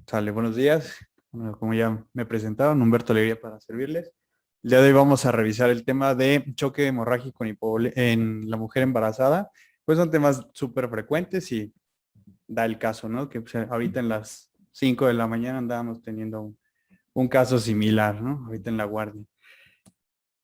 Sale, buenos días. Bueno, como ya me presentaron, Humberto Alegría para servirles. El día de hoy vamos a revisar el tema de choque hemorrágico en la mujer embarazada. Pues son temas súper frecuentes y da el caso, ¿no? Que pues, ahorita en las 5 de la mañana andábamos teniendo un caso similar, ¿no? Ahorita en la guardia.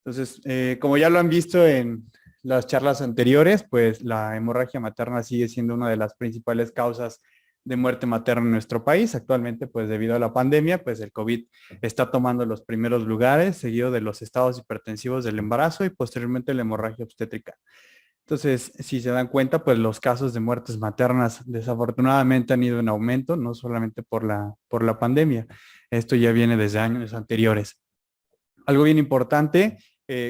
Entonces, como ya lo han visto en las charlas anteriores, pues la hemorragia materna sigue siendo una de las principales causas de muerte materna en nuestro país. Actualmente, pues debido a la pandemia, pues el COVID está tomando los primeros lugares, seguido de los estados hipertensivos del embarazo y posteriormente la hemorragia obstétrica. Entonces, si se dan cuenta, pues los casos de muertes maternas desafortunadamente han ido en aumento, no solamente por la pandemia. Esto ya viene desde años anteriores. Algo bien importante,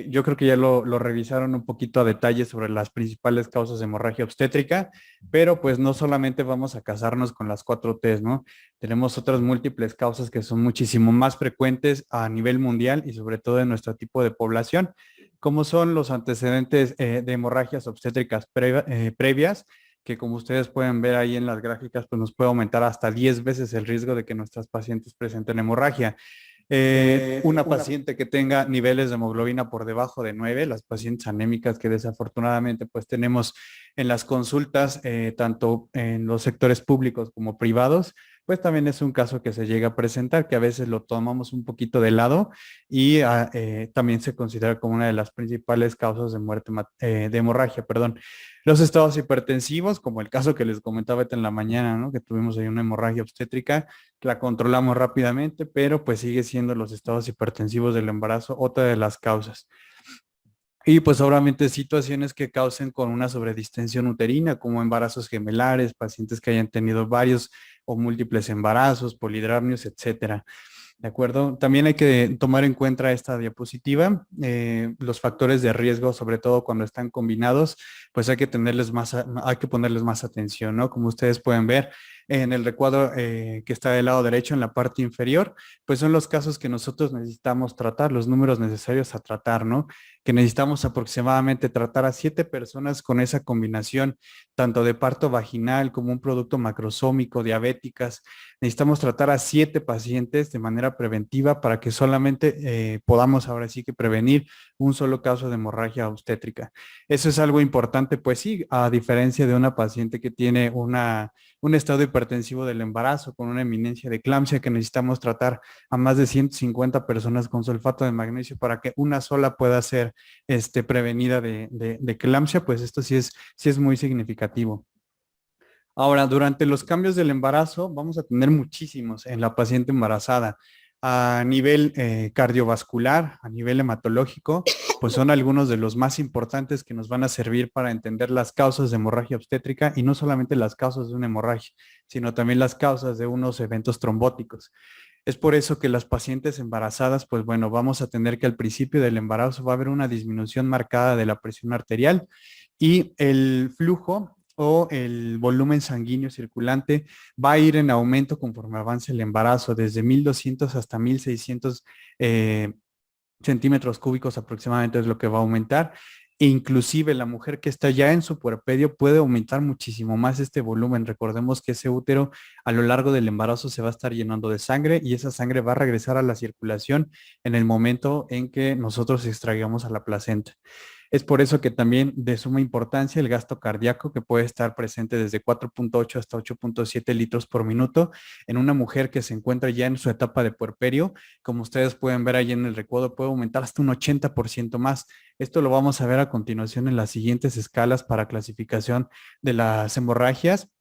yo creo que ya lo revisaron un poquito a detalle sobre las principales causas de hemorragia obstétrica, pero pues no solamente vamos a casarnos con las 4Ts, ¿no? Tenemos otras múltiples causas que son muchísimo más frecuentes a nivel mundial y sobre todo en nuestro tipo de población, como son los antecedentes de hemorragias obstétricas previas, que como ustedes pueden ver ahí en las gráficas, pues nos puede aumentar hasta 10 veces el riesgo de que nuestras pacientes presenten hemorragia. Una paciente que tenga niveles de hemoglobina por debajo de 9, las pacientes anémicas que desafortunadamente pues tenemos en las consultas, tanto en los sectores públicos como privados, pues también es un caso que se llega a presentar, que a veces lo tomamos un poquito de lado y también se considera como una de las principales causas de muerte, de hemorragia, perdón. Los estados hipertensivos, como el caso que les comentaba ahorita en la mañana, ¿no? Que tuvimos ahí una hemorragia obstétrica, la controlamos rápidamente, pero pues sigue siendo los estados hipertensivos del embarazo otra de las causas. Y pues obviamente situaciones que causen con una sobredistensión uterina, como embarazos gemelares, pacientes que hayan tenido varios o múltiples embarazos, polidramios, etcétera. ¿De acuerdo? También hay que tomar en cuenta esta diapositiva, los factores de riesgo, sobre todo cuando están combinados, pues hay que hay que ponerles más atención, ¿no? Como ustedes pueden ver en el recuadro que está del lado derecho en la parte inferior, pues son los casos que nosotros necesitamos tratar, los números necesarios a tratar, ¿no? Que necesitamos aproximadamente tratar a 7 personas con esa combinación, tanto de parto vaginal como un producto macrosómico, diabéticas. Necesitamos tratar a 7 pacientes de manera preventiva para que solamente podamos ahora sí que prevenir un solo caso de hemorragia obstétrica. Eso es algo importante, pues sí, a diferencia de una paciente que tiene un estado hipertensivo del embarazo con una eminencia de eclampsia que necesitamos tratar a más de 150 personas con sulfato de magnesio para que una sola pueda ser prevenida de eclampsia, pues esto sí es muy significativo. Ahora, durante los cambios del embarazo vamos a tener muchísimos en la paciente embarazada. A nivel cardiovascular, a nivel hematológico, pues son algunos de los más importantes que nos van a servir para entender las causas de hemorragia obstétrica y no solamente las causas de una hemorragia, sino también las causas de unos eventos trombóticos. Es por eso que las pacientes embarazadas, pues bueno, vamos a tener que al principio del embarazo va a haber una disminución marcada de la presión arterial y el flujo o el volumen sanguíneo circulante va a ir en aumento conforme avance el embarazo, desde 1200 hasta 1600 centímetros cúbicos aproximadamente es lo que va a aumentar. E inclusive la mujer que está ya en su puerperio puede aumentar muchísimo más este volumen. Recordemos que ese útero a lo largo del embarazo se va a estar llenando de sangre y esa sangre va a regresar a la circulación en el momento en que nosotros extraigamos a la placenta. Es por eso que también de suma importancia el gasto cardíaco que puede estar presente desde 4.8 hasta 8.7 litros por minuto en una mujer que se encuentra ya en su etapa de puerperio. Como ustedes pueden ver ahí en el recuadro, puede aumentar hasta un 80% más. Esto lo vamos a ver a continuación en las siguientes escalas para clasificación de las hemorragias.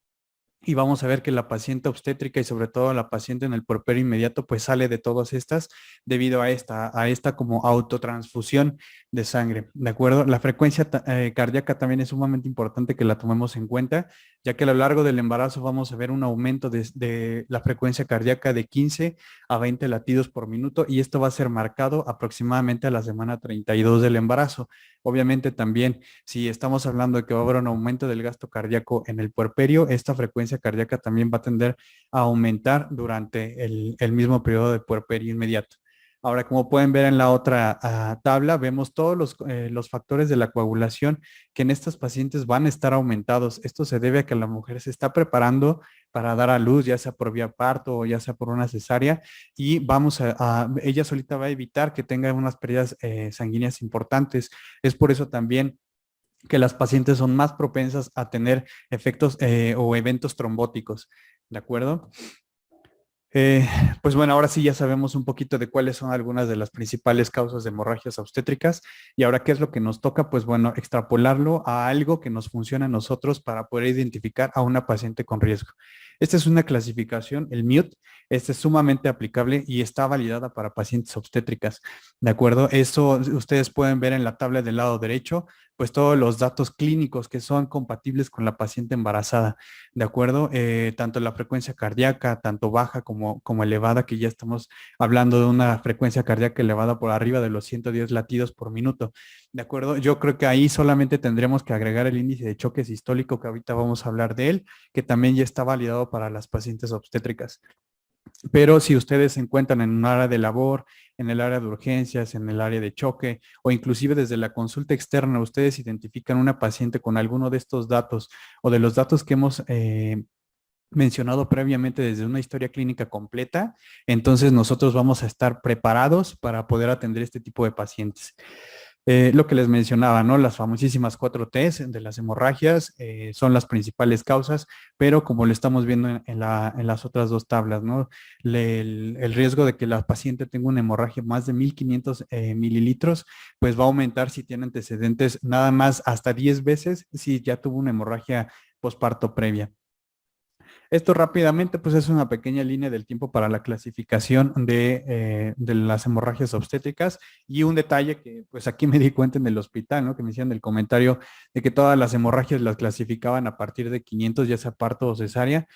Y vamos a ver que la paciente obstétrica y sobre todo la paciente en el puerperio inmediato pues sale de todas estas debido a esta como autotransfusión de sangre, ¿de acuerdo? La frecuencia cardíaca también es sumamente importante que la tomemos en cuenta, ya que a lo largo del embarazo vamos a ver un aumento de la frecuencia cardíaca de 15 a 20 latidos por minuto y esto va a ser marcado aproximadamente a la semana 32 del embarazo. Obviamente también si estamos hablando de que va a haber un aumento del gasto cardíaco en el puerperio, esta frecuencia cardíaca también va a tender a aumentar durante el mismo periodo de puerperio inmediato. Ahora, como pueden ver en la otra tabla, vemos todos los factores de la coagulación que en estas pacientes van a estar aumentados. Esto se debe a que la mujer se está preparando para dar a luz, ya sea por vía parto o ya sea por una cesárea, y ella solita va a evitar que tenga unas pérdidas sanguíneas importantes. Es por eso también que las pacientes son más propensas a tener efectos o eventos trombóticos, ¿de acuerdo? Eh, pues bueno, ahora sí ya sabemos un poquito de cuáles son algunas de las principales causas de hemorragias obstétricas y ahora qué es lo que nos toca, pues bueno, extrapolarlo a algo que nos funciona a nosotros para poder identificar a una paciente con riesgo. Esta es una clasificación, el MUTE, este es sumamente aplicable y está validada para pacientes obstétricas, ¿de acuerdo? Eso ustedes pueden ver en la tabla del lado derecho, pues todos los datos clínicos que son compatibles con la paciente embarazada. ¿De acuerdo? Tanto la frecuencia cardíaca, tanto baja como elevada, que ya estamos hablando de una frecuencia cardíaca elevada por arriba de los 110 latidos por minuto. ¿De acuerdo? Yo creo que ahí solamente tendremos que agregar el índice de choque sistólico, que ahorita vamos a hablar de él, que también ya está validado para las pacientes obstétricas. Pero si ustedes se encuentran en un área de labor, en el área de urgencias, en el área de choque o inclusive desde la consulta externa, ustedes identifican una paciente con alguno de estos datos o de los datos que hemos mencionado previamente desde una historia clínica completa, entonces nosotros vamos a estar preparados para poder atender este tipo de pacientes. Lo que les mencionaba, ¿no? Las famosísimas 4Ts de las hemorragias son las principales causas, pero como lo estamos viendo en las otras dos tablas, ¿no? El riesgo de que la paciente tenga una hemorragia más de 1500 mililitros, pues va a aumentar si tiene antecedentes nada más hasta 10 veces si ya tuvo una hemorragia posparto previa. Esto rápidamente, pues es una pequeña línea del tiempo para la clasificación de las hemorragias obstétricas y un detalle que pues aquí me di cuenta en el hospital, ¿no? Que me hicieron el comentario de que todas las hemorragias las clasificaban a partir de 500, ya sea parto o cesárea,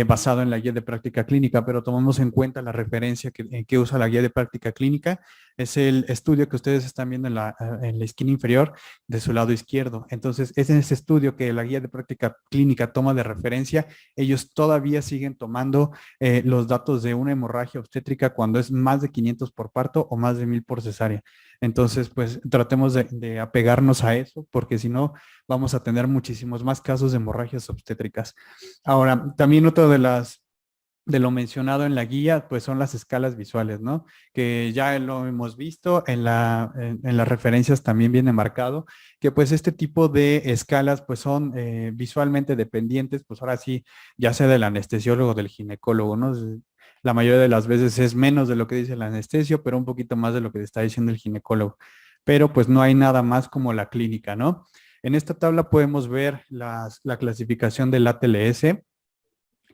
basado en la guía de práctica clínica, pero tomamos en cuenta la referencia que usa la guía de práctica clínica, es el estudio que ustedes están viendo en la esquina inferior de su lado izquierdo. Entonces, es en ese estudio que la guía de práctica clínica toma de referencia. Ellos todavía siguen tomando los datos de una hemorragia obstétrica cuando es más de 500 por parto o más de 1000 por cesárea. Entonces, pues tratemos de apegarnos a eso, porque si no, vamos a tener muchísimos más casos de hemorragias obstétricas. Ahora, también otra de lo mencionado en la guía, pues son las escalas visuales, ¿no? Que ya lo hemos visto en las referencias también viene marcado, que pues este tipo de escalas pues son visualmente dependientes, pues ahora sí, ya sea del anestesiólogo o del ginecólogo, ¿no? La mayoría de las veces es menos de lo que dice el anestesio, pero un poquito más de lo que está diciendo el ginecólogo. Pero pues no hay nada más como la clínica, ¿no? En esta tabla podemos ver la clasificación del ATLS,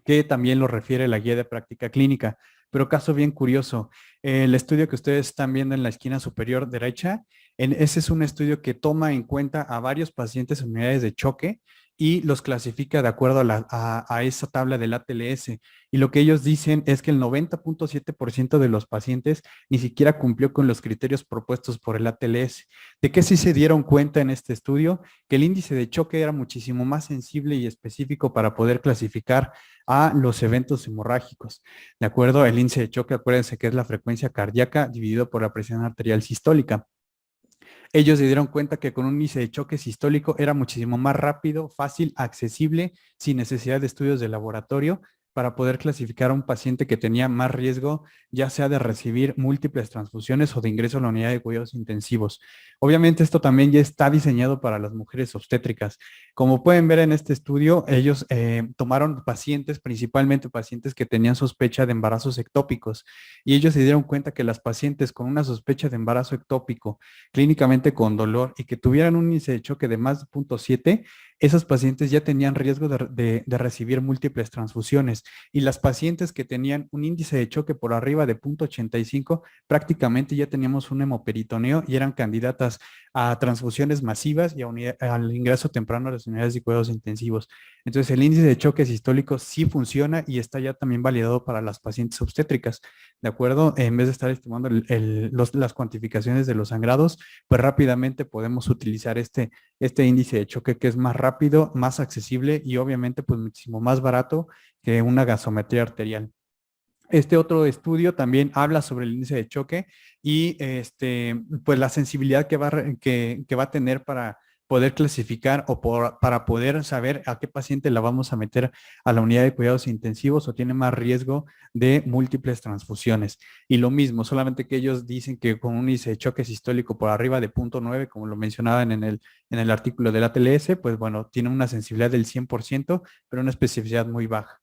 que también lo refiere la guía de práctica clínica. Pero caso bien curioso, el estudio que ustedes están viendo en la esquina superior derecha, ese es un estudio que toma en cuenta a varios pacientes en unidades de choque y los clasifica de acuerdo a esa tabla del ATLS. Y lo que ellos dicen es que el 90.7% de los pacientes ni siquiera cumplió con los criterios propuestos por el ATLS. ¿De qué sí se dieron cuenta en este estudio? Que el índice de choque era muchísimo más sensible y específico para poder clasificar a los eventos hemorrágicos. ¿De acuerdo? El índice de choque, acuérdense que es la frecuencia cardíaca dividido por la presión arterial sistólica. Ellos se dieron cuenta que con un índice de choque sistólico era muchísimo más rápido, fácil, accesible, sin necesidad de estudios de laboratorio para poder clasificar a un paciente que tenía más riesgo, ya sea de recibir múltiples transfusiones o de ingreso a la unidad de cuidados intensivos. Obviamente esto también ya está diseñado para las mujeres obstétricas. Como pueden ver en este estudio, ellos tomaron pacientes, principalmente pacientes que tenían sospecha de embarazos ectópicos, y ellos se dieron cuenta que las pacientes con una sospecha de embarazo ectópico, clínicamente con dolor y que tuvieran un índice de choque de más de 0.7, esas pacientes ya tenían riesgo de recibir múltiples transfusiones y las pacientes que tenían un índice de choque por arriba de 0.85 prácticamente ya teníamos un hemoperitoneo y eran candidatas a transfusiones masivas y al ingreso temprano a las unidades de cuidados intensivos. Entonces el índice de choque sistólico sí funciona y está ya también validado para las pacientes obstétricas, ¿de acuerdo? En vez de estar estimando las cuantificaciones de los sangrados, pues rápidamente podemos utilizar este índice de choque que es más rápido, más accesible y obviamente pues muchísimo más barato que una gasometría arterial. Este otro estudio también habla sobre el índice de choque y pues la sensibilidad que va a tener para poder clasificar para poder saber a qué paciente la vamos a meter a la unidad de cuidados intensivos o tiene más riesgo de múltiples transfusiones. Y lo mismo, solamente que ellos dicen que con un índice de choque sistólico por arriba de 0.9, como lo mencionaban en el artículo del ATLS, pues bueno, tiene una sensibilidad del 100%, pero una especificidad muy baja.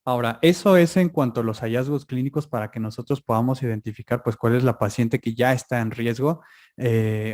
Ahora, eso es en cuanto a los hallazgos clínicos para que nosotros podamos identificar pues cuál es la paciente que ya está en riesgo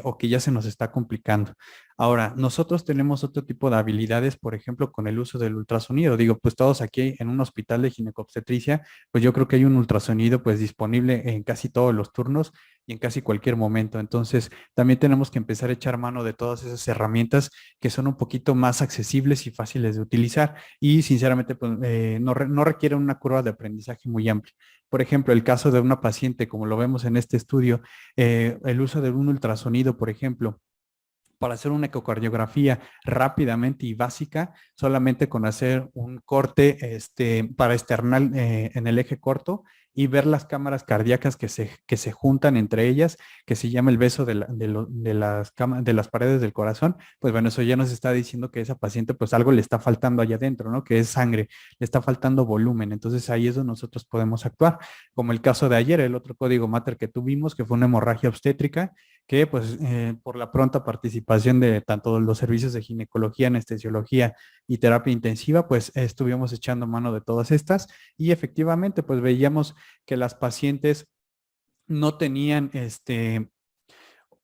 o que ya se nos está complicando. Ahora, nosotros tenemos otro tipo de habilidades, por ejemplo, con el uso del ultrasonido. Digo, pues todos aquí en un hospital de ginecobstetricia, pues yo creo que hay un ultrasonido pues disponible en casi todos los turnos y en casi cualquier momento. Entonces, también tenemos que empezar a echar mano de todas esas herramientas que son un poquito más accesibles y fáciles de utilizar y sinceramente pues, no requiere una curva de aprendizaje muy amplia. Por ejemplo, el caso de una paciente, como lo vemos en este estudio, el uso de un ultrasonido, por ejemplo, para hacer una ecocardiografía rápidamente y básica, solamente con hacer un corte para external en el eje corto y ver las cámaras cardíacas que se juntan entre ellas, que se llama el beso de las paredes del corazón, pues bueno, eso ya nos está diciendo que esa paciente pues algo le está faltando allá adentro, ¿no? Que es sangre, le está faltando volumen. Entonces ahí es donde nosotros podemos actuar, como el caso de ayer, el otro código Mater que tuvimos, que fue una hemorragia obstétrica, que pues por la pronta participación de tanto los servicios de ginecología, anestesiología y terapia intensiva, pues estuvimos echando mano de todas estas y efectivamente pues veíamos que las pacientes no tenían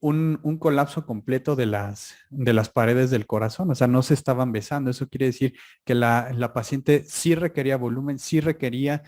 un colapso completo de las paredes del corazón, o sea, no se estaban besando. Eso quiere decir que la paciente sí requería volumen, sí requería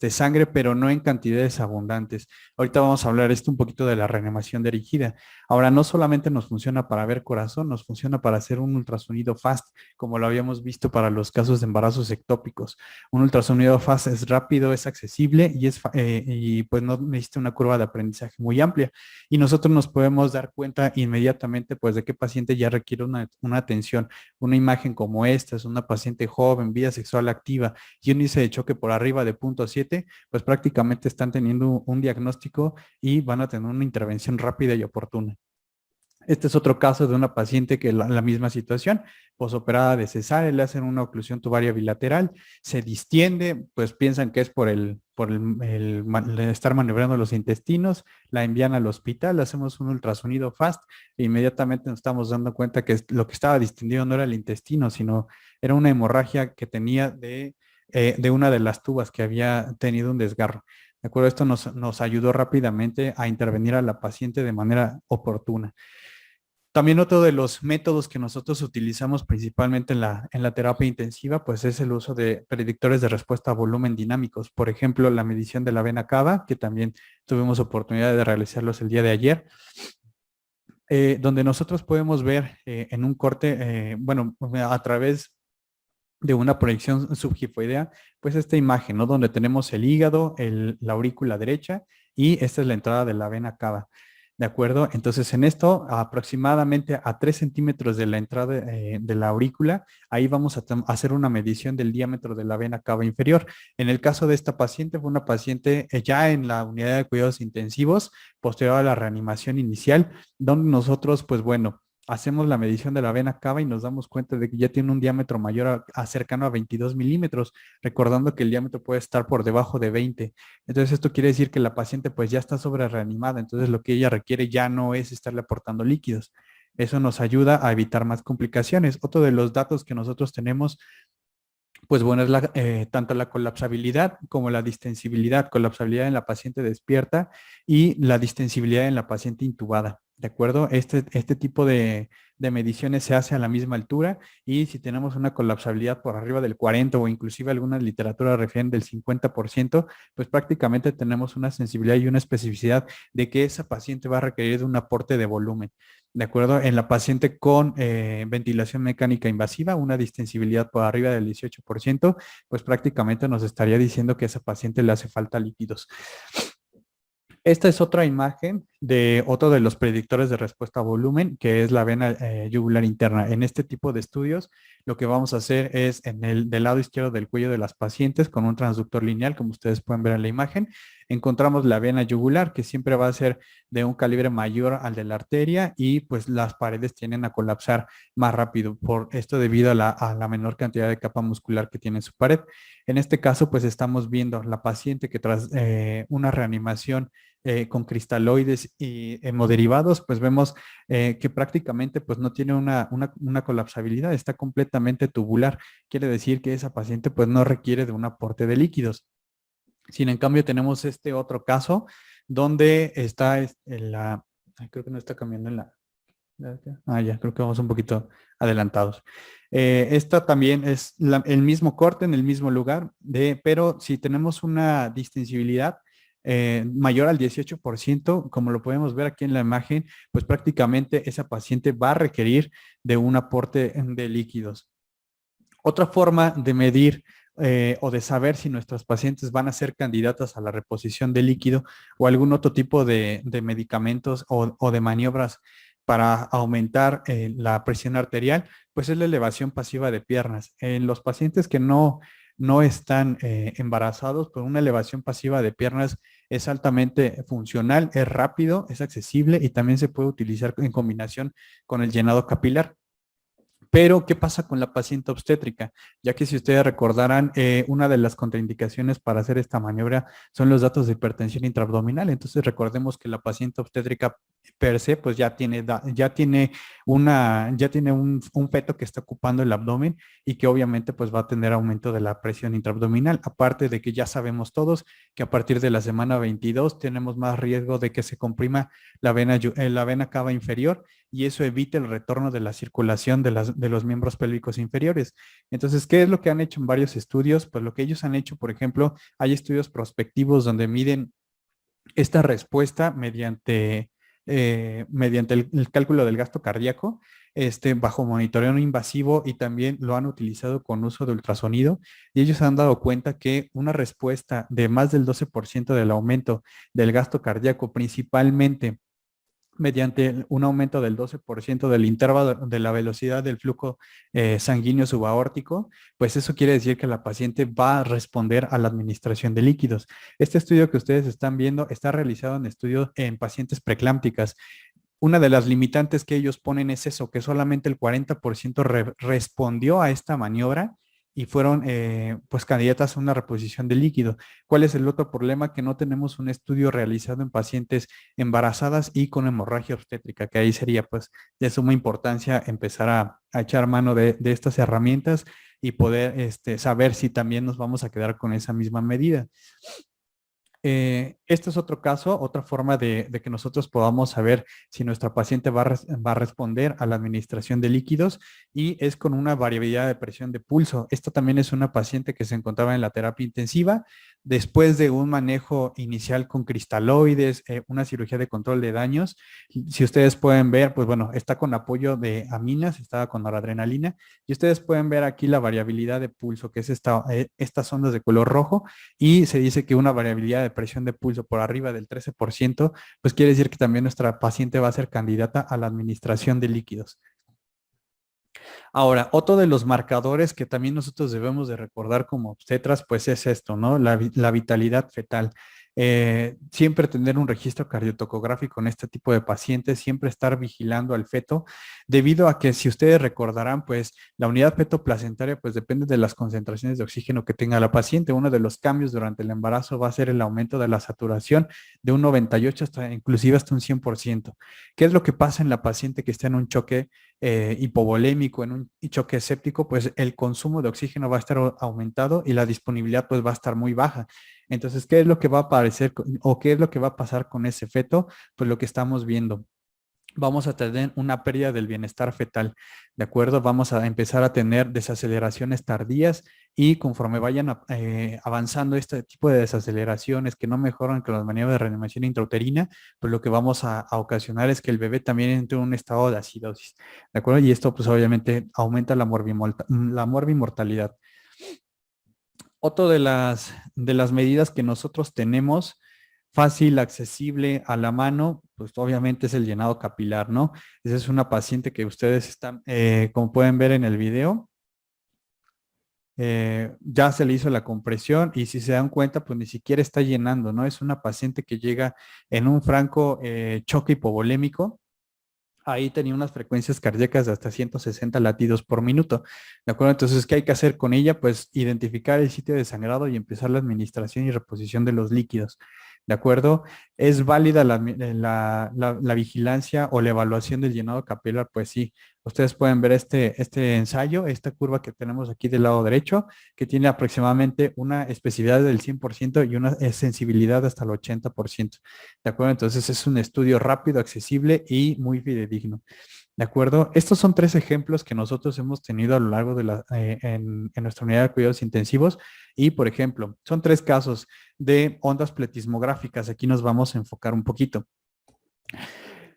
sangre, pero no en cantidades abundantes. Ahorita vamos a hablar esto un poquito de la reanimación dirigida. Ahora, no solamente nos funciona para ver corazón, nos funciona para hacer un ultrasonido fast, como lo habíamos visto para los casos de embarazos ectópicos. Un ultrasonido fast es rápido, es accesible y pues no necesita una curva de aprendizaje muy amplia y nosotros nos podemos dar cuenta inmediatamente pues de qué paciente ya requiere una atención. Una imagen como esta es una paciente joven, vida sexual activa y un índice de choque por arriba de 0.7, pues prácticamente están teniendo un diagnóstico y van a tener una intervención rápida y oportuna. Este es otro caso de una paciente que la misma situación, posoperada de cesárea, le hacen una oclusión tubaria bilateral, se distiende, pues piensan que es el estar maniobrando los intestinos, la envían al hospital, le hacemos un ultrasonido fast e inmediatamente nos estamos dando cuenta que lo que estaba distendido no era el intestino, sino era una hemorragia que tenía de una de las tubas que había tenido un desgarro. De acuerdo, esto nos ayudó rápidamente a intervenir a la paciente de manera oportuna. También otro de los métodos que nosotros utilizamos principalmente en la terapia intensiva, pues es el uso de predictores de respuesta a volumen dinámicos. Por ejemplo, la medición de la vena cava, que también tuvimos oportunidad de realizarlos el día de ayer, donde nosotros podemos ver en un corte, bueno, a través de una proyección subgifoidea, pues esta imagen, ¿no? Donde tenemos el hígado, la aurícula derecha y esta es la entrada de la vena cava. ¿De acuerdo? Entonces, en esto, aproximadamente a 3 centímetros de la entrada de la aurícula, ahí vamos a hacer una medición del diámetro de la vena cava inferior. En el caso de esta paciente, fue una paciente ya en la unidad de cuidados intensivos, posterior a la reanimación inicial, donde nosotros, pues bueno, hacemos la medición de la vena cava y nos damos cuenta de que ya tiene un diámetro mayor cercano a 22 milímetros, recordando que el diámetro puede estar por debajo de 20. Entonces esto quiere decir que la paciente pues ya está sobre reanimada, entonces lo que ella requiere ya no es estarle aportando líquidos. Eso nos ayuda a evitar más complicaciones. Otro de los datos que nosotros tenemos pues bueno, es tanto la colapsabilidad como la distensibilidad, colapsabilidad en la paciente despierta y la distensibilidad en la paciente intubada. ¿De acuerdo? Este tipo de mediciones se hace a la misma altura y si tenemos una colapsabilidad por arriba del 40 o inclusive alguna literatura refieren del 50%, pues prácticamente tenemos una sensibilidad y una especificidad de que esa paciente va a requerir de un aporte de volumen. ¿De acuerdo? En la paciente con ventilación mecánica invasiva, una distensibilidad por arriba del 18%, pues prácticamente nos estaría diciendo que a esa paciente le hace falta líquidos. Esta es otra imagen de otro de los predictores de respuesta a volumen, que es la vena yugular interna. En este tipo de estudios, lo que vamos a hacer es en el del lado izquierdo del cuello de las pacientes con un transductor lineal, como ustedes pueden ver en la imagen, encontramos la vena yugular, que siempre va a ser de un calibre mayor al de la arteria y pues las paredes tienden a colapsar más rápido por esto debido a la menor cantidad de capa muscular que tiene su pared. En este caso, pues estamos viendo la paciente que tras una reanimación con cristaloides y hemoderivados, pues vemos que prácticamente pues no tiene una colapsabilidad, está completamente tubular. Quiere decir que esa paciente pues no requiere de un aporte de líquidos. Sin en cambio tenemos este otro caso donde está creo que no está cambiando en la... ya, creo que vamos un poquito adelantados. Esta también es el mismo corte en el mismo lugar, pero si tenemos una distensibilidad mayor al 18%, como lo podemos ver aquí en la imagen, pues prácticamente esa paciente va a requerir de un aporte de líquidos. Otra forma de medir o de saber si nuestros pacientes van a ser candidatas a la reposición de líquido o algún otro tipo de medicamentos o de maniobras para aumentar la presión arterial, pues es la elevación pasiva de piernas. En los pacientes que no están embarazados, pues una elevación pasiva de piernas es altamente funcional, es rápido, es accesible y también se puede utilizar en combinación con el llenado capilar. Pero, ¿qué pasa con la paciente obstétrica? Ya que si ustedes recordarán, una de las contraindicaciones para hacer esta maniobra son los datos de hipertensión intraabdominal. Entonces, recordemos que la paciente obstétrica per se, pues ya tiene un feto que está ocupando el abdomen y que obviamente pues va a tener aumento de la presión intraabdominal. Aparte de que ya sabemos todos que a partir de la semana 22 tenemos más riesgo de que se comprima la vena cava inferior y eso evita el retorno de la circulación de los miembros pélvicos inferiores. Entonces, ¿qué es lo que han hecho en varios estudios? Pues lo que ellos han hecho, por ejemplo, hay estudios prospectivos donde miden esta respuesta mediante el cálculo del gasto cardíaco, bajo monitoreo no invasivo y también lo han utilizado con uso de ultrasonido y ellos han dado cuenta que una respuesta de más del 12% del aumento del gasto cardíaco, principalmente mediante un aumento del 12% del intervalo de la velocidad del flujo sanguíneo subaórtico, pues eso quiere decir que la paciente va a responder a la administración de líquidos. Este estudio que ustedes están viendo está realizado en estudios en pacientes preclámpticas. Una de las limitantes que ellos ponen es eso, que solamente el 40% respondió a esta maniobra y fueron pues candidatas a una reposición de líquido. ¿Cuál es el otro problema? Que no tenemos un estudio realizado en pacientes embarazadas y con hemorragia obstétrica, que ahí sería pues de suma importancia empezar a echar mano de estas herramientas y poder saber si también nos vamos a quedar con esa misma medida. Este es otro caso, otra forma de que nosotros podamos saber si nuestra paciente va a responder a la administración de líquidos y es con una variabilidad de presión de pulso. Esta también es una paciente que se encontraba en la terapia intensiva después de un manejo inicial con cristaloides, una cirugía de control de daños. Si ustedes pueden ver, pues bueno, está con apoyo de aminas, estaba con noradrenalina y ustedes pueden ver aquí la variabilidad de pulso, que es estas ondas de color rojo y se dice que una variabilidad de presión de pulso por arriba del 13%, pues quiere decir que también nuestra paciente va a ser candidata a la administración de líquidos. Ahora, otro de los marcadores que también nosotros debemos de recordar como obstetras, pues es esto, ¿no? La vitalidad fetal. Siempre tener un registro cardiotocográfico en este tipo de pacientes, siempre estar vigilando al feto, debido a que si ustedes recordarán, pues la unidad feto-placentaria pues depende de las concentraciones de oxígeno que tenga la paciente. Uno de los cambios durante el embarazo va a ser el aumento de la saturación de un 98 hasta inclusive hasta un 100%. ¿Qué es lo que pasa en la paciente que está en un choque hipovolémico, en un choque séptico? Pues el consumo de oxígeno va a estar aumentado y la disponibilidad pues va a estar muy baja. Entonces, ¿qué es lo que va a aparecer o qué es lo que va a pasar con ese feto? Pues lo que estamos viendo. Vamos a tener una pérdida del bienestar fetal, ¿de acuerdo? Vamos a empezar a tener desaceleraciones tardías y conforme vayan avanzando este tipo de desaceleraciones que no mejoran con las maniobras de reanimación intrauterina, pues lo que vamos a ocasionar es que el bebé también entre en un estado de acidosis, ¿de acuerdo? Y esto pues obviamente aumenta la morbimortalidad. Otro de las medidas que nosotros tenemos fácil, accesible, a la mano, pues obviamente es el llenado capilar, ¿no? Esa es una paciente que ustedes están, como pueden ver en el video, ya se le hizo la compresión y si se dan cuenta, pues ni siquiera está llenando, ¿no? Es una paciente que llega en un franco choque hipovolémico. Ahí tenía unas frecuencias cardíacas de hasta 160 latidos por minuto. ¿De acuerdo? Entonces, ¿qué hay que hacer con ella? Pues identificar el sitio de sangrado y empezar la administración y reposición de los líquidos. ¿De acuerdo? ¿Es válida la vigilancia o la evaluación del llenado capilar? Pues sí. Ustedes pueden ver este ensayo, esta curva que tenemos aquí del lado derecho, que tiene aproximadamente una especificidad del 100% y una sensibilidad hasta el 80%. ¿De acuerdo? Entonces es un estudio rápido, accesible y muy fidedigno. ¿De acuerdo? Estos son 3 ejemplos que nosotros hemos tenido a lo largo de en nuestra unidad de cuidados intensivos. Y, por ejemplo, son 3 casos de ondas pletismográficas. Aquí nos vamos a enfocar un poquito.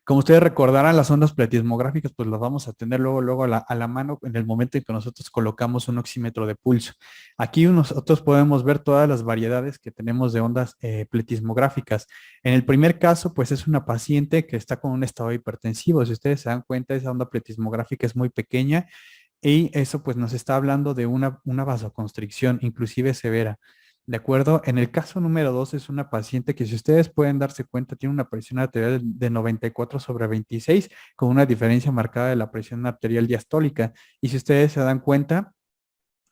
Como ustedes recordarán, las ondas pletismográficas, pues las vamos a tener luego a la mano en el momento en que nosotros colocamos un oxímetro de pulso. Aquí nosotros podemos ver todas las variedades que tenemos de ondas pletismográficas. En el primer caso, pues es una paciente que está con un estado hipertensivo. Si ustedes se dan cuenta, esa onda pletismográfica es muy pequeña y eso pues nos está hablando de una vasoconstricción, inclusive severa. ¿De acuerdo? En el caso número 2 es una paciente que si ustedes pueden darse cuenta tiene una presión arterial de 94/26 con una diferencia marcada de la presión arterial diastólica. Y si ustedes se dan cuenta,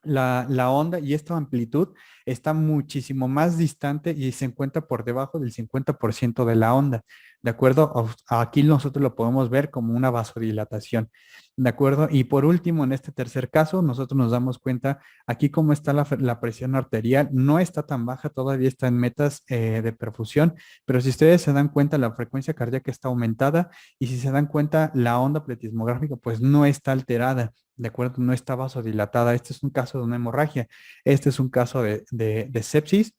la onda y esta amplitud está muchísimo más distante y se encuentra por debajo del 50% de la onda. ¿De acuerdo? Aquí nosotros lo podemos ver como una vasodilatación. ¿De acuerdo? Y por último, en este tercer caso, nosotros nos damos cuenta aquí cómo está la presión arterial. No está tan baja, todavía está en metas de perfusión, pero si ustedes se dan cuenta, la frecuencia cardíaca está aumentada y si se dan cuenta, la onda pletismográfica pues no está alterada. ¿De acuerdo? No está vasodilatada. Este es un caso de una hemorragia. Este es un caso de sepsis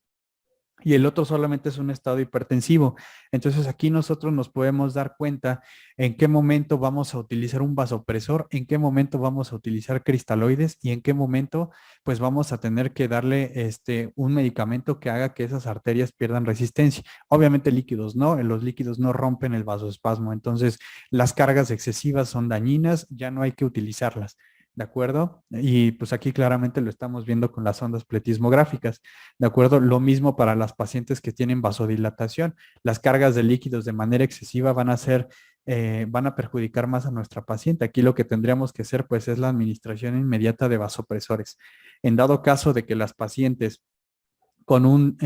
y el otro solamente es un estado hipertensivo. Entonces aquí nosotros nos podemos dar cuenta en qué momento vamos a utilizar un vasopresor, en qué momento vamos a utilizar cristaloides y en qué momento pues vamos a tener que darle un medicamento que haga que esas arterias pierdan resistencia. Obviamente líquidos, ¿no? Los líquidos no rompen el vasoespasmo, entonces las cargas excesivas son dañinas, ya no hay que utilizarlas. ¿De acuerdo? Y pues aquí claramente lo estamos viendo con las ondas pletismográficas. ¿De acuerdo? Lo mismo para las pacientes que tienen vasodilatación. Las cargas de líquidos de manera excesiva van a perjudicar más a nuestra paciente. Aquí lo que tendríamos que hacer pues es la administración inmediata de vasopresores. En dado caso de que las pacientes con un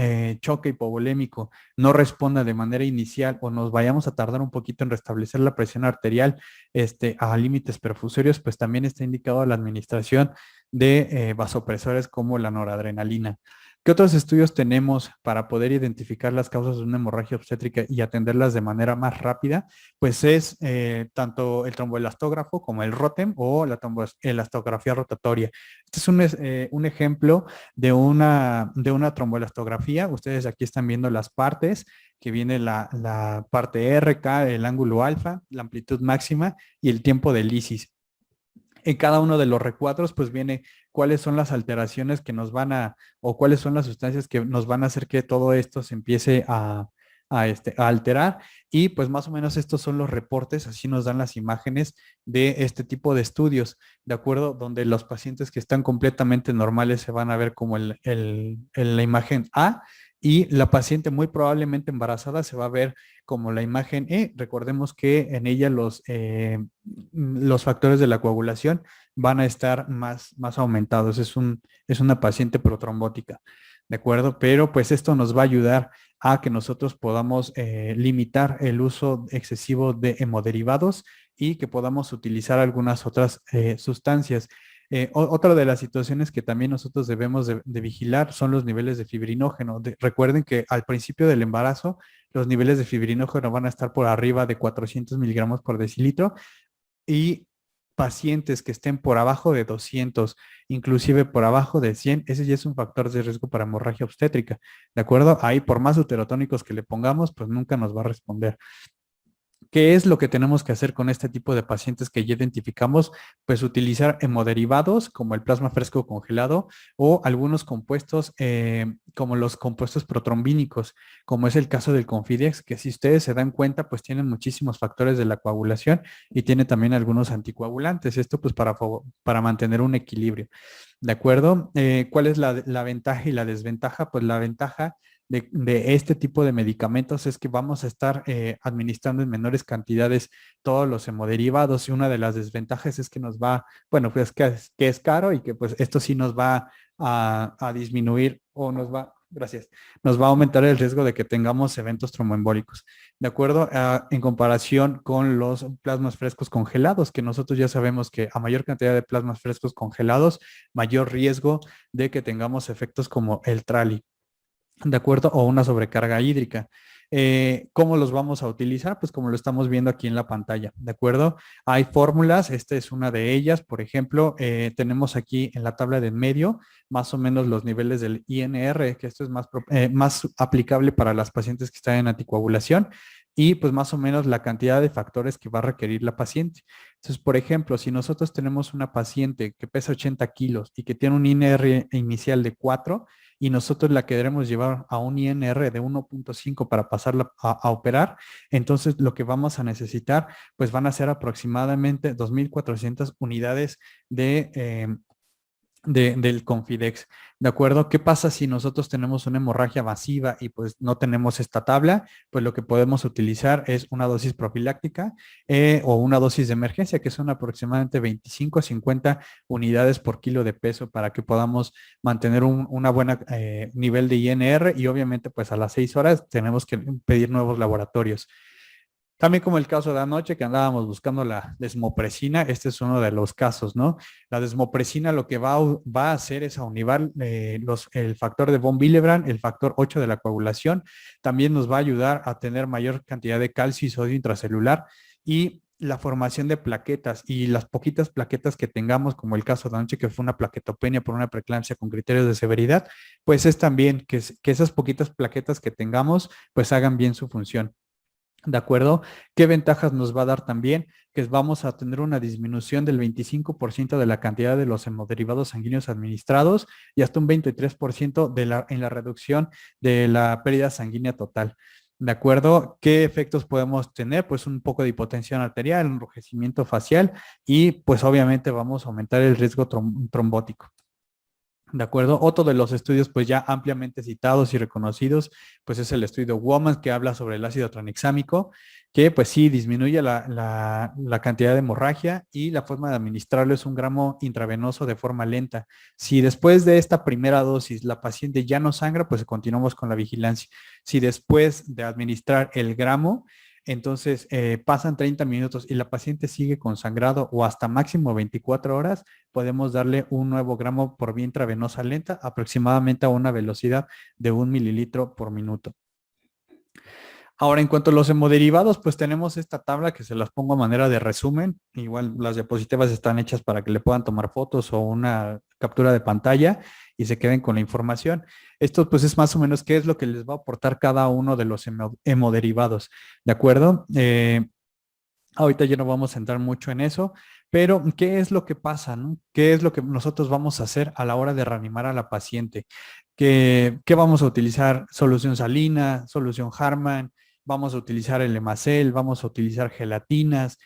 choque hipovolémico no responda de manera inicial o nos vayamos a tardar un poquito en restablecer la presión arterial a límites perfusorios, pues también está indicado la administración de vasopresores como la noradrenalina. ¿Qué otros estudios tenemos para poder identificar las causas de una hemorragia obstétrica y atenderlas de manera más rápida? Pues es tanto el tromboelastógrafo como el ROTEM o la tromboelastografía rotatoria. Este es un ejemplo de una tromboelastografía. Ustedes aquí están viendo las partes, que viene la parte RK, el ángulo alfa, la amplitud máxima y el tiempo de lisis. En cada uno de los recuadros, pues viene cuáles son las alteraciones que nos o cuáles son las sustancias que nos van a hacer que todo esto se empiece a alterar. Y pues más o menos estos son los reportes, así nos dan las imágenes de este tipo de estudios, ¿de acuerdo? Donde los pacientes que están completamente normales se van a ver como la imagen A y la paciente muy probablemente embarazada se va a ver como la imagen E. Recordemos que en ella los factores de la coagulación van a estar más aumentados. Es una paciente protrombótica, ¿de acuerdo? Pero pues esto nos va a ayudar a que nosotros podamos limitar el uso excesivo de hemoderivados y que podamos utilizar algunas otras sustancias. Otra de las situaciones que también nosotros debemos de vigilar son los niveles de fibrinógeno. Recuerden que al principio del embarazo los niveles de fibrinógeno van a estar por arriba de 400 miligramos por decilitro y pacientes que estén por abajo de 200, inclusive por abajo de 100, ese ya es un factor de riesgo para hemorragia obstétrica, ¿de acuerdo? Ahí por más uterotónicos que le pongamos, pues nunca nos va a responder. ¿Qué es lo que tenemos que hacer con este tipo de pacientes que ya identificamos? Pues utilizar hemoderivados como el plasma fresco congelado o algunos compuestos como los compuestos protrombínicos, como es el caso del Confidex, que si ustedes se dan cuenta, pues tienen muchísimos factores de la coagulación y tiene también algunos anticoagulantes. Esto pues para mantener un equilibrio. ¿De acuerdo? ¿Cuál es la ventaja y la desventaja? Pues la ventaja de este tipo de medicamentos es que vamos a estar administrando en menores cantidades todos los hemoderivados y una de las desventajas es que nos va, bueno, pues que es caro y que pues esto sí nos va a disminuir o nos va, gracias, nos va a aumentar el riesgo de que tengamos eventos tromboembólicos. ¿De acuerdo? En comparación con los plasmas frescos congelados, que nosotros ya sabemos que a mayor cantidad de plasmas frescos congelados, mayor riesgo de que tengamos efectos como el trali. ¿De acuerdo? O una sobrecarga hídrica. ¿Cómo los vamos a utilizar? Pues como lo estamos viendo aquí en la pantalla, ¿de acuerdo? Hay fórmulas, esta es una de ellas. Por ejemplo, tenemos aquí en la tabla de en medio más o menos los niveles del INR, que esto es más aplicable para las pacientes que están en anticoagulación y pues más o menos la cantidad de factores que va a requerir la paciente. Entonces, por ejemplo, si nosotros tenemos una paciente que pesa 80 kilos y que tiene un INR inicial de 4, y nosotros la queremos llevar a un INR de 1.5 para pasarla a operar, entonces lo que vamos a necesitar pues van a ser aproximadamente 2.400 unidades del Confidex. ¿De acuerdo? ¿Qué pasa si nosotros tenemos una hemorragia masiva y pues no tenemos esta tabla? Pues lo que podemos utilizar es una dosis profiláctica o una dosis de emergencia, que son aproximadamente 25 a 50 unidades por kilo de peso para que podamos mantener una buena nivel de INR y obviamente pues a las 6 horas tenemos que pedir nuevos laboratorios. También como el caso de anoche que andábamos buscando la desmopresina, este es uno de los casos, ¿no? La desmopresina lo que va a hacer es aunivar el factor de von Willebrand, el factor 8 de la coagulación, también nos va a ayudar a tener mayor cantidad de calcio y sodio intracelular y la formación de plaquetas y las poquitas plaquetas que tengamos, como el caso de anoche que fue una plaquetopenia por una preeclampsia con criterios de severidad, pues es también que esas poquitas plaquetas que tengamos pues hagan bien su función. ¿De acuerdo? ¿Qué ventajas nos va a dar también? Que vamos a tener una disminución del 25% de la cantidad de los hemoderivados sanguíneos administrados y hasta un 23% en la reducción de la pérdida sanguínea total. ¿De acuerdo? ¿Qué efectos podemos tener? Pues un poco de hipotensión arterial, enrojecimiento facial y pues obviamente vamos a aumentar el riesgo trombótico. ¿De acuerdo? Otro de los estudios pues ya ampliamente citados y reconocidos pues es el estudio WOMAN que habla sobre el ácido tranexámico que pues sí disminuye la cantidad de hemorragia y la forma de administrarlo es un gramo intravenoso de forma lenta. Si después de esta primera dosis la paciente ya no sangra pues continuamos con la vigilancia. Si después de administrar el gramo entonces pasan 30 minutos y la paciente sigue con sangrado o hasta máximo 24 horas, podemos darle un nuevo gramo por vía intravenosa lenta, aproximadamente a una velocidad de 1 mililitro por minuto. Ahora, en cuanto a los hemoderivados, pues tenemos esta tabla que se las pongo a manera de resumen. Igual las diapositivas están hechas para que le puedan tomar fotos o una captura de pantalla y se queden con la información. Esto pues es más o menos qué es lo que les va a aportar cada uno de los hemoderivados. ¿De acuerdo? Ahorita ya no vamos a entrar mucho en eso, pero ¿qué es lo que pasa, no? ¿Qué es lo que nosotros vamos a hacer a la hora de reanimar a la paciente? ¿Qué vamos a utilizar? Solución salina, solución Harman, vamos a utilizar el Hemacel, vamos a utilizar gelatinas,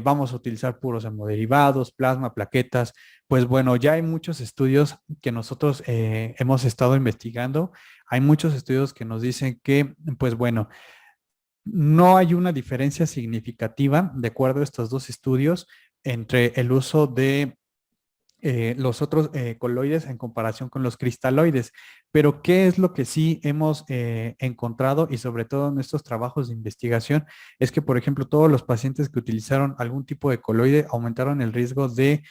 vamos a utilizar puros hemoderivados, plasma, plaquetas. Pues bueno, ya hay muchos estudios que nosotros hemos estado investigando. Hay muchos estudios que nos dicen que, pues bueno, no hay una diferencia significativa, de acuerdo a estos dos estudios, entre el uso de los otros coloides en comparación con los cristaloides. Pero ¿qué es lo que sí hemos encontrado y sobre todo en estos trabajos de investigación? Es que, por ejemplo, todos los pacientes que utilizaron algún tipo de coloide aumentaron el riesgo de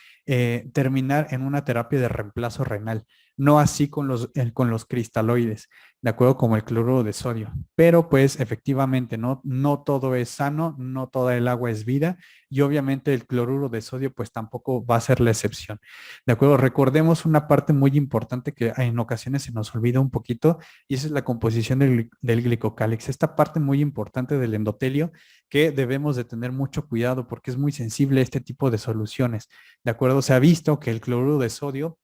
terminar en una terapia de reemplazo renal, no así con los cristaloides, de acuerdo como el cloruro de sodio. Pero pues efectivamente no todo es sano, no toda el agua es vida y obviamente el cloruro de sodio pues tampoco va a ser la excepción. De acuerdo, recordemos una parte muy importante que en ocasiones se nos nos olvida un poquito, y esa es la composición del glicocálix, esta parte muy importante del endotelio que debemos de tener mucho cuidado porque es muy sensible a este tipo de soluciones, ¿de acuerdo? Se ha visto que el cloruro de sodio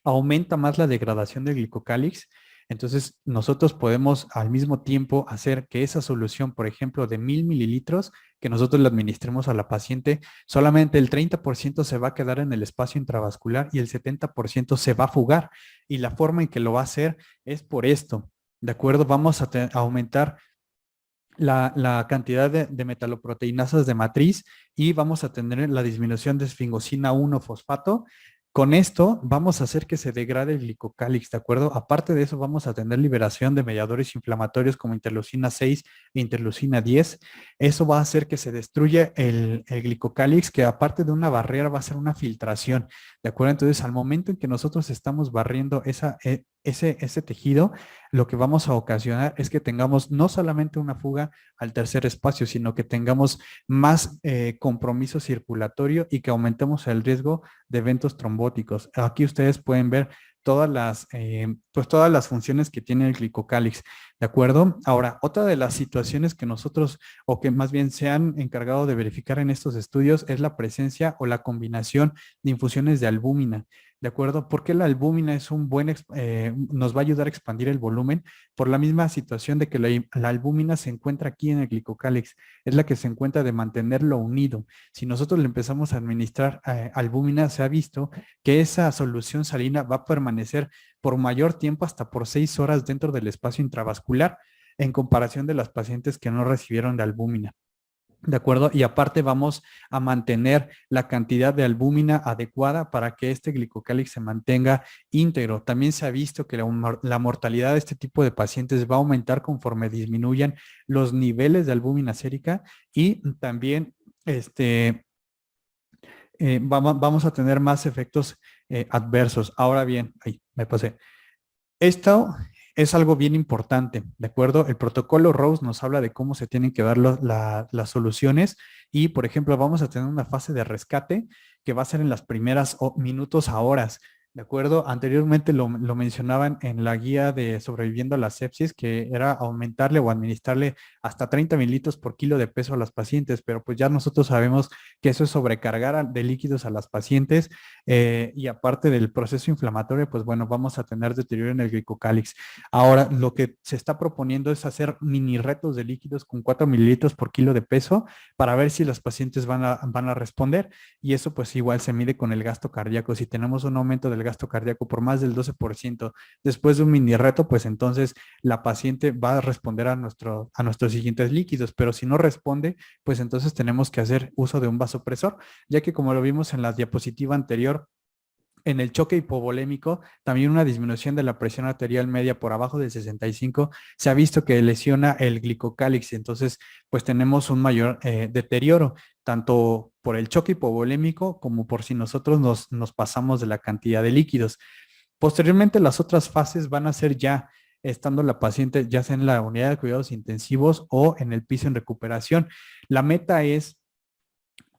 aumenta más la degradación del glicocálix. Entonces, nosotros podemos al mismo tiempo hacer que esa solución, por ejemplo, de 1000 mililitros, que nosotros le administremos a la paciente, solamente el 30% se va a quedar en el espacio intravascular y el 70% se va a fugar. Y la forma en que lo va a hacer es por esto. ¿De acuerdo? Vamos a aumentar la cantidad de metaloproteinasas de matriz y vamos a tener la disminución de esfingosina 1-fosfato. Con esto vamos a hacer que se degrade el glicocálix, ¿de acuerdo? Aparte de eso, vamos a tener liberación de mediadores inflamatorios como interleucina 6 e interleucina 10. Eso va a hacer que se destruya el glicocálix, que aparte de una barrera va a ser una filtración, ¿de acuerdo? Entonces, al momento en que nosotros estamos barriendo ese tejido, lo que vamos a ocasionar es que tengamos no solamente una fuga al tercer espacio, sino que tengamos más compromiso circulatorio y que aumentemos el riesgo de eventos trombóticos. Aquí ustedes pueden ver pues todas las funciones que tiene el glicocálix, ¿de acuerdo? Ahora, otra de las situaciones que nosotros, o que más bien se han encargado de verificar en estos estudios, es la presencia o la combinación de infusiones de albúmina. ¿De acuerdo? Porque la albúmina es nos va a ayudar a expandir el volumen por la misma situación de que la albúmina se encuentra aquí en el glicocálix, es la que se encuentra de mantenerlo unido. Si nosotros le empezamos a administrar albúmina, se ha visto que esa solución salina va a permanecer por mayor tiempo, hasta por 6 horas dentro del espacio intravascular, en comparación de las pacientes que no recibieron de albúmina. ¿De acuerdo? Y aparte vamos a mantener la cantidad de albúmina adecuada para que este glicocálix se mantenga íntegro. También se ha visto que la mortalidad de este tipo de pacientes va a aumentar conforme disminuyan los niveles de albúmina sérica y también vamos a tener más efectos adversos. Ahora bien, ahí me pasé. Esto es algo bien importante, ¿de acuerdo? El protocolo Rose nos habla de cómo se tienen que dar las soluciones y, por ejemplo, vamos a tener una fase de rescate que va a ser en las primeras minutos a horas, ¿de acuerdo? Anteriormente lo mencionaban en la guía de sobreviviendo a la sepsis, que era aumentarle o administrarle hasta 30 mililitros por kilo de peso a las pacientes, pero pues ya nosotros sabemos que eso es sobrecargar de líquidos a las pacientes y aparte del proceso inflamatorio, pues bueno, vamos a tener deterioro en el glicocálix. Ahora, lo que se está proponiendo es hacer mini retos de líquidos con 4 mililitros por kilo de peso para ver si las pacientes van a responder y eso pues igual se mide con el gasto cardíaco. Si tenemos un aumento del gasto cardíaco por más del 12% después de un mini reto, pues entonces la paciente va a responder a nuestros siguientes líquidos, pero si no responde, pues entonces tenemos que hacer uso de un vasopresor, ya que como lo vimos en la diapositiva anterior, en el choque hipovolémico, también una disminución de la presión arterial media por abajo de 65 se ha visto que lesiona el glicocálix, entonces pues tenemos un mayor deterioro, tanto por el choque hipovolémico como por si nosotros nos pasamos de la cantidad de líquidos. Posteriormente, las otras fases van a ser ya estando la paciente ya sea en la unidad de cuidados intensivos o en el piso en recuperación. La meta es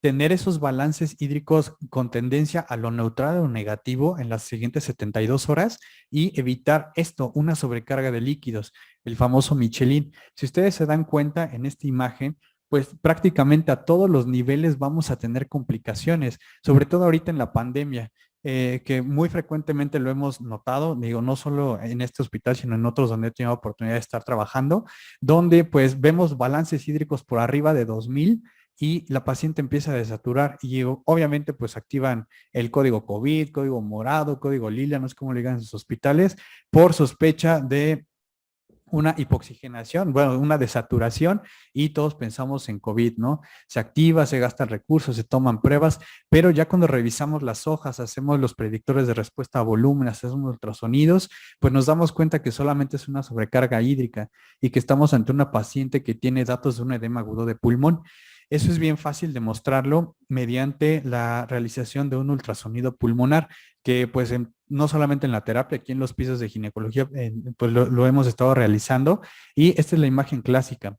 tener esos balances hídricos con tendencia a lo neutral o negativo en las siguientes 72 horas y evitar esto, una sobrecarga de líquidos, el famoso Michelin. Si ustedes se dan cuenta en esta imagen, pues prácticamente a todos los niveles vamos a tener complicaciones, sobre todo ahorita en la pandemia. Que muy frecuentemente lo hemos notado, digo, no solo en este hospital, sino en otros donde he tenido oportunidad de estar trabajando, donde pues vemos balances hídricos por arriba de 2000 y la paciente empieza a desaturar y obviamente pues activan el código COVID, código morado, código lila, no sé cómo le digan en sus hospitales, por sospecha de una hipoxigenación, bueno, una desaturación y todos pensamos en COVID, ¿no? Se activa, se gastan recursos, se toman pruebas, pero ya cuando revisamos las hojas, hacemos los predictores de respuesta a volumen, hacemos ultrasonidos, pues nos damos cuenta que solamente es una sobrecarga hídrica y que estamos ante una paciente que tiene datos de un edema agudo de pulmón. Eso es bien fácil demostrarlo mediante la realización de un ultrasonido pulmonar, que pues no solamente en la terapia, aquí en los pisos de ginecología, pues lo hemos estado realizando y esta es la imagen clásica.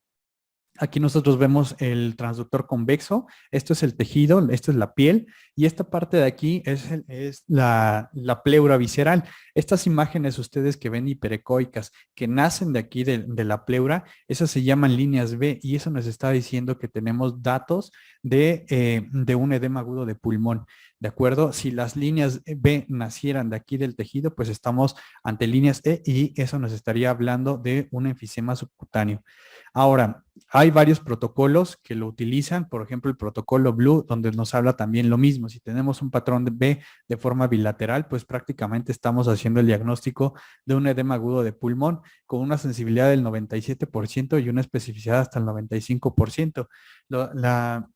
Aquí nosotros vemos el transductor convexo, esto es el tejido, esto es la piel y esta parte de aquí es la pleura visceral. Estas imágenes ustedes que ven hiperecoicas, que nacen de aquí de la pleura, esas se llaman líneas B y eso nos está diciendo que tenemos datos de un edema agudo de pulmón. ¿De acuerdo? Si las líneas B nacieran de aquí del tejido, pues estamos ante líneas E y eso nos estaría hablando de un enfisema subcutáneo. Ahora, hay varios protocolos que lo utilizan, por ejemplo, el protocolo Blue, donde nos habla también lo mismo. Si tenemos un patrón de B de forma bilateral, pues prácticamente estamos haciendo el diagnóstico de un edema agudo de pulmón con una sensibilidad del 97% y una especificidad hasta el 95%. Lo- la,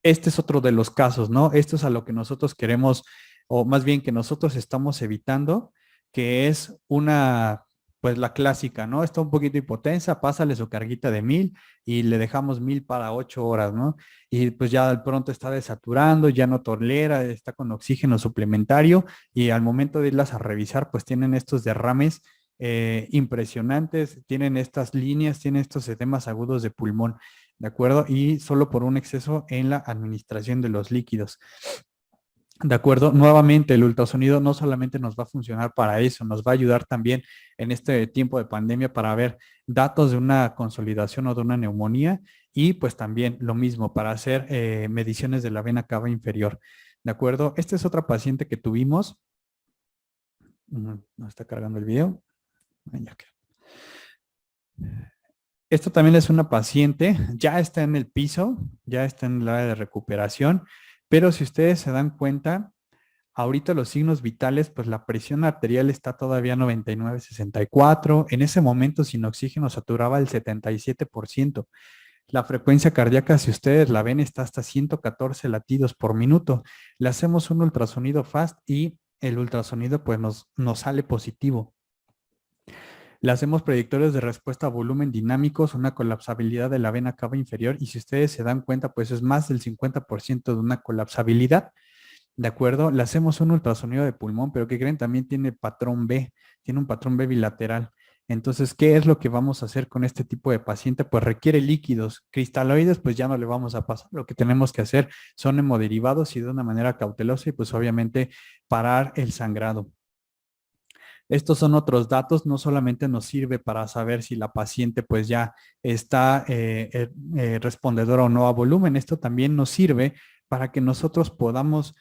este es otro de los casos, ¿no? Esto es a lo que nosotros queremos, o más bien que nosotros estamos evitando, que es pues la clásica, ¿no? Está un poquito hipotensa, pásale su carguita de 1000 y le dejamos 1000 para 8 horas, ¿no? Y pues ya al pronto está desaturando, ya no tolera, está con oxígeno suplementario y al momento de irlas a revisar, pues tienen estos derrames impresionantes, tienen estas líneas, tienen estos edemas agudos de pulmón. ¿De acuerdo? Y solo por un exceso en la administración de los líquidos. ¿De acuerdo? Nuevamente, el ultrasonido no solamente nos va a funcionar para eso, nos va a ayudar también en este tiempo de pandemia para ver datos de una consolidación o de una neumonía y pues también lo mismo para hacer mediciones de la vena cava inferior. ¿De acuerdo? Esta es otra paciente que tuvimos. No está cargando el video. Ya quedó. Esto también es una paciente, ya está en el piso, ya está en el área de recuperación, pero si ustedes se dan cuenta, ahorita los signos vitales, pues la presión arterial está todavía 99,64. En ese momento sin oxígeno saturaba el 77%. La frecuencia cardíaca, si ustedes la ven, está hasta 114 latidos por minuto. Le hacemos un ultrasonido fast y el ultrasonido pues nos sale positivo. Le hacemos predictores de respuesta a volumen dinámicos, una colapsabilidad de la vena cava inferior y si ustedes se dan cuenta, pues es más del 50% de una colapsabilidad. ¿De acuerdo? Le hacemos un ultrasonido de pulmón, pero ¿qué creen? También tiene patrón B, tiene un patrón B bilateral. Entonces, ¿qué es lo que vamos a hacer con este tipo de paciente? Pues requiere líquidos. Cristaloides, pues ya no le vamos a pasar. Lo que tenemos que hacer son hemoderivados y de una manera cautelosa y pues obviamente parar el sangrado. Estos son otros datos, no solamente nos sirve para saber si la paciente pues ya está respondedora o no a volumen, esto también nos sirve para que nosotros podamos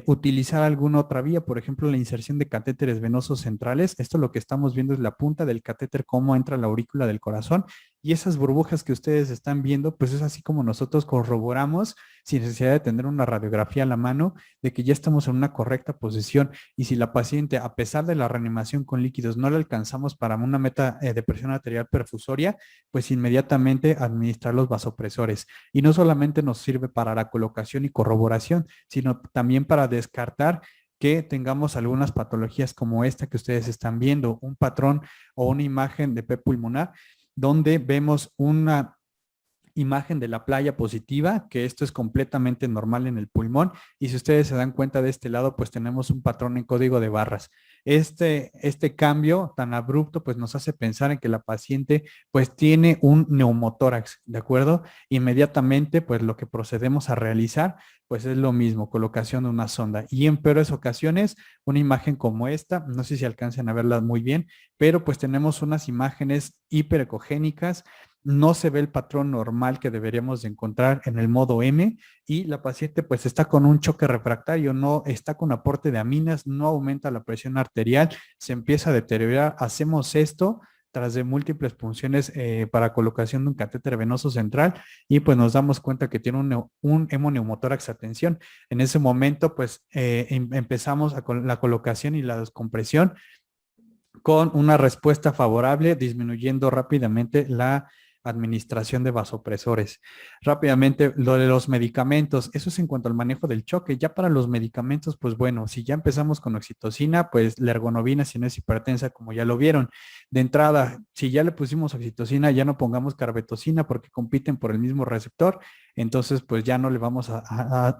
utilizar alguna otra vía, por ejemplo, la inserción de catéteres venosos centrales. Esto lo que estamos viendo es la punta del catéter, cómo entra la aurícula del corazón y esas burbujas que ustedes están viendo, pues es así como nosotros corroboramos sin necesidad de tener una radiografía a la mano de que ya estamos en una correcta posición y si la paciente, a pesar de la reanimación con líquidos, no le alcanzamos para una meta de presión arterial perfusoria, pues inmediatamente administrar los vasopresores. Y no solamente nos sirve para la colocación y corroboración, sino también para descartar que tengamos algunas patologías como esta que ustedes están viendo, un patrón o una imagen de P pulmonar, donde vemos una imagen de la playa positiva, que esto es completamente normal en el pulmón. Y si ustedes se dan cuenta de este lado, pues tenemos un patrón en código de barras. Este cambio tan abrupto, pues nos hace pensar en que la paciente, pues tiene un neumotórax, ¿de acuerdo? Inmediatamente, pues lo que procedemos a realizar, pues es lo mismo, colocación de una sonda. Y en peores ocasiones, una imagen como esta, no sé si alcancen a verla muy bien, pero pues tenemos unas imágenes hiperecogénicas, no se ve el patrón normal que deberíamos de encontrar en el modo M y la paciente pues está con un choque refractario, no está con aporte de aminas, no aumenta la presión arterial, se empieza a deteriorar. Hacemos esto tras de múltiples punciones para colocación de un catéter venoso central y pues nos damos cuenta que tiene un hemoneumotórax a tensión. En ese momento pues empezamos la colocación y la descompresión con una respuesta favorable, disminuyendo rápidamente la administración de vasopresores. Rápidamente, lo de los medicamentos, eso es en cuanto al manejo del choque. Ya para los medicamentos, pues bueno, si ya empezamos con oxitocina, pues la ergonovina, si no es hipertensa, como ya lo vieron. De entrada, si ya le pusimos oxitocina, ya no pongamos carbetocina porque compiten por el mismo receptor. entonces pues ya no le vamos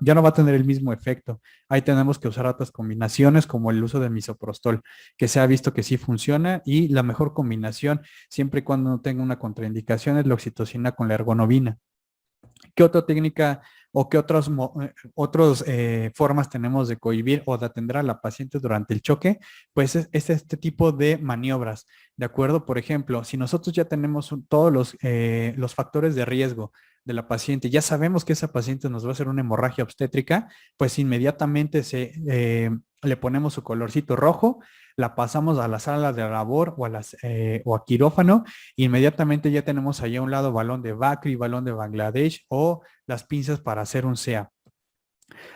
ya no va a tener el mismo efecto. Ahí tenemos que usar otras combinaciones como el uso del misoprostol, que se ha visto que sí funciona y la mejor combinación, siempre y cuando no tenga una contraindicación, es la oxitocina con la ergonovina. ¿Qué otra técnica o qué otros formas tenemos de cohibir o de atender a la paciente durante el choque? Pues es este tipo de maniobras, ¿de acuerdo? Por ejemplo, si nosotros ya tenemos todos los factores de riesgo de la paciente, ya sabemos que esa paciente nos va a hacer una hemorragia obstétrica, pues inmediatamente le ponemos su colorcito rojo, la pasamos a la sala de labor o a quirófano. Inmediatamente ya tenemos allá a un lado balón de Bakri, balón de Bangladesh o las pinzas para hacer un SEA.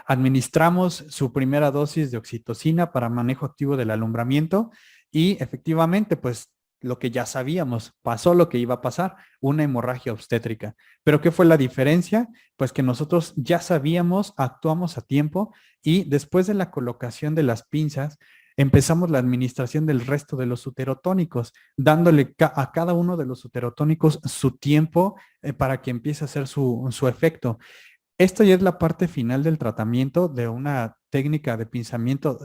Administramos su primera dosis de oxitocina para manejo activo del alumbramiento y efectivamente, pues lo que ya sabíamos, pasó lo que iba a pasar, una hemorragia obstétrica. Pero ¿qué fue la diferencia? Pues que nosotros ya sabíamos, actuamos a tiempo y después de la colocación de las pinzas, empezamos la administración del resto de los uterotónicos, dándole a cada uno de los uterotónicos su tiempo para que empiece a hacer su efecto. Esto ya es la parte final del tratamiento de una técnica de pinzamiento,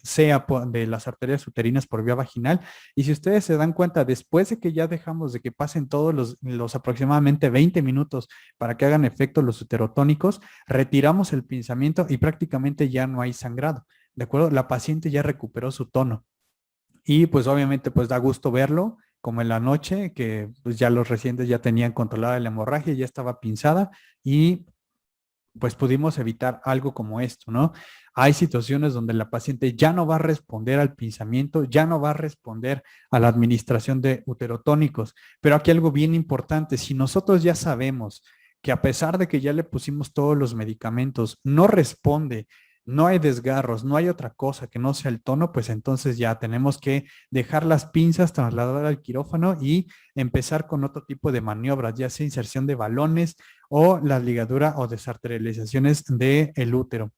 sea de las arterias uterinas por vía vaginal. Y si ustedes se dan cuenta, después de que ya dejamos de que pasen todos los aproximadamente 20 minutos para que hagan efecto los uterotónicos, retiramos el pinzamiento y prácticamente ya no hay sangrado. ¿De acuerdo? La paciente ya recuperó su tono. Y pues obviamente pues da gusto verlo, como en la noche, que pues ya los recientes ya tenían controlada la hemorragia, ya estaba pinzada y pues pudimos evitar algo como esto, ¿no? Hay situaciones donde la paciente ya no va a responder al pinzamiento, ya no va a responder a la administración de uterotónicos. Pero aquí algo bien importante, si nosotros ya sabemos que a pesar de que ya le pusimos todos los medicamentos, no responde, no hay desgarros, no hay otra cosa que no sea el tono, pues entonces ya tenemos que dejar las pinzas, trasladar al quirófano y empezar con otro tipo de maniobras, ya sea inserción de balones, o la ligadura o desarterializaciones del útero.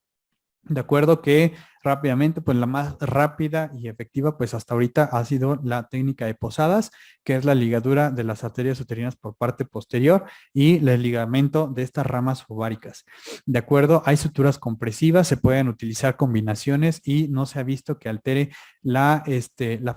De acuerdo que rápidamente, pues la más rápida y efectiva, pues hasta ahorita ha sido la técnica de Posadas, que es la ligadura de las arterias uterinas por parte posterior y el ligamento de estas ramas ováricas. De acuerdo, hay suturas compresivas, se pueden utilizar combinaciones y no se ha visto que altere la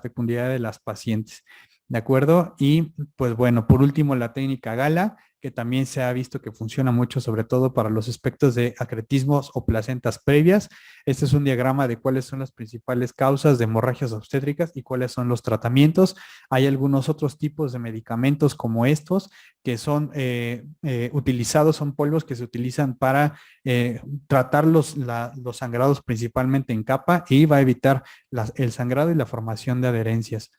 fecundidad de las pacientes. ¿De acuerdo? Y pues bueno, por último, la técnica Gala, que también se ha visto que funciona mucho, sobre todo para los aspectos de acretismos o placentas previas. Este es un diagrama de cuáles son las principales causas de hemorragias obstétricas y cuáles son los tratamientos. Hay algunos otros tipos de medicamentos como estos que son utilizados, son polvos que se utilizan para tratar los sangrados principalmente en capa y va a evitar el sangrado y la formación de adherencias.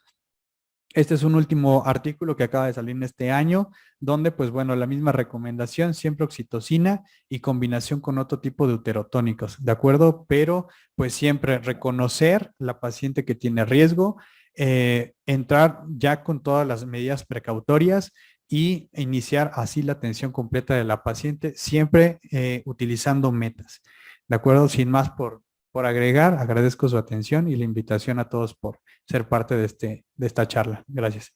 Este es un último artículo que acaba de salir en este año, donde, pues bueno, la misma recomendación, siempre oxitocina y combinación con otro tipo de uterotónicos, ¿de acuerdo? Pero, pues siempre reconocer la paciente que tiene riesgo, entrar ya con todas las medidas precautorias y iniciar así la atención completa de la paciente, siempre utilizando metas, ¿de acuerdo? Sin más por agregar, agradezco su atención y la invitación a todos por ser parte de esta charla. Gracias.